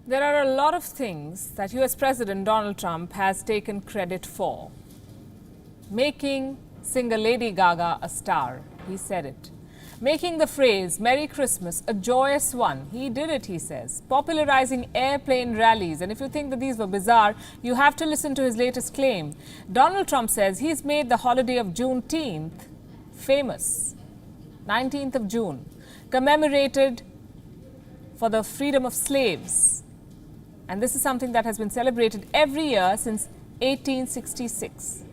There are a lot of things that US President Donald Trump has taken credit for. Making singer Lady Gaga a star, he said it. Making the phrase Merry Christmas a joyous one, he did it, he says. Popularizing airplane rallies, and if you think that these were bizarre, you have to listen to his latest claim. Donald Trump says he's made the holiday of Juneteenth famous. 19th of June, commemorated for the freedom of slaves. And this is something that has been celebrated every year since 1866.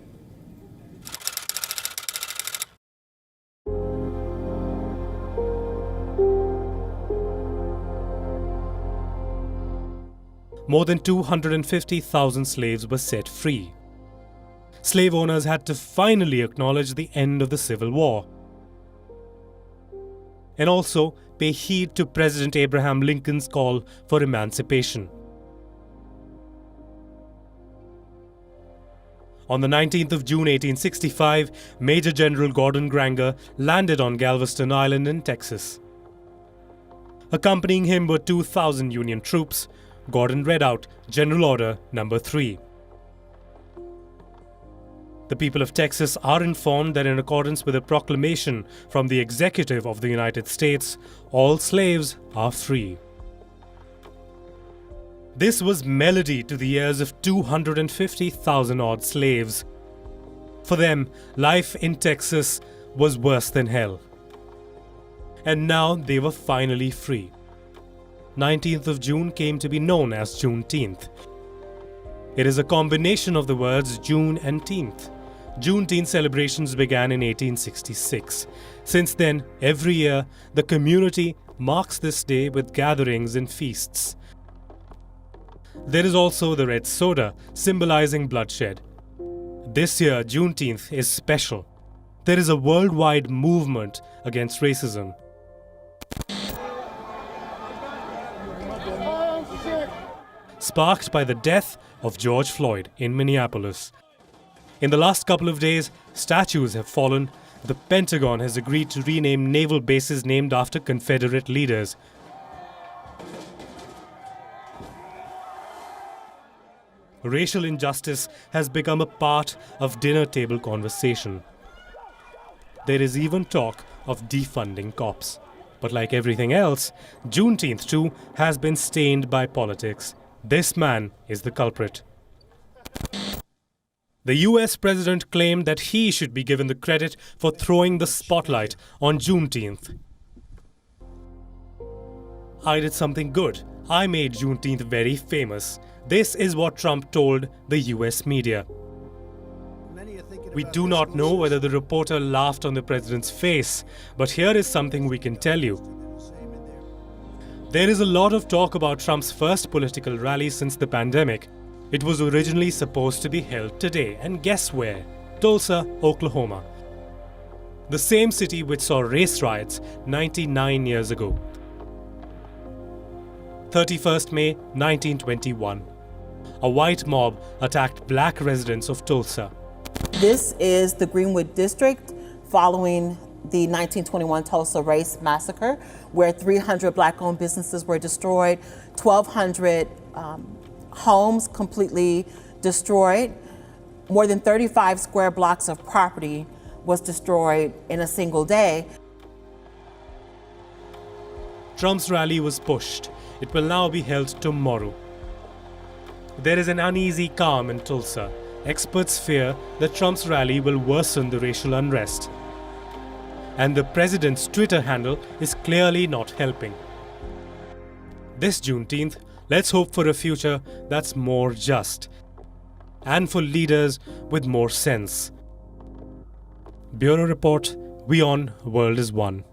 More than 250,000 slaves were set free. Slave owners had to finally acknowledge the end of the Civil War and also pay heed to President Abraham Lincoln's call for emancipation. On the 19th of June 1865, Major General Gordon Granger landed on Galveston Island in Texas. Accompanying him were 2,000 Union troops. Gordon read out General Order Number 3. The people of Texas are informed that in accordance with a proclamation from the Executive of the United States, all slaves are free. This was melody to the ears of 250,000 odd slaves. For them, life in Texas was worse than hell. And now they were finally free. 19th of June came to be known as Juneteenth. It is a combination of the words June and teenth. Juneteenth celebrations began in 1866. Since then, every year, the community marks this day with gatherings and feasts. There is also the red soda, symbolizing bloodshed. This year, Juneteenth is special. There is a worldwide movement against racism. Sparked by the death of George Floyd in Minneapolis. In the last couple of days, statues have fallen. The Pentagon has agreed to rename naval bases named after Confederate leaders. Racial injustice has become a part of dinner table conversation. There is even talk of defunding cops. But like everything else, Juneteenth too has been stained by politics. This man is the culprit. The US president claimed that he should be given the credit for throwing the spotlight on Juneteenth. I did something good. I made Juneteenth very famous. This is what Trump told the US media. We do not know whether the reporter laughed on the president's face, but here is something we can tell you. There is a lot of talk about Trump's first political rally since the pandemic. It was originally supposed to be held today, and guess where? Tulsa, Oklahoma. The same city which saw race riots 99 years ago. 31st May 1921. A white mob attacked black residents of Tulsa. This is the Greenwood District following the 1921 Tulsa Race Massacre, where 300 black-owned businesses were destroyed, 1,200 homes completely destroyed, more than 35 square blocks of property was destroyed in a single day. Trump's rally was pushed. It will now be held tomorrow. There is an uneasy calm in Tulsa. Experts fear that Trump's rally will worsen the racial unrest. And the president's Twitter handle is clearly not helping. This Juneteenth, let's hope for a future that's more just. And for leaders with more sense. Bureau Report, WION, World is One.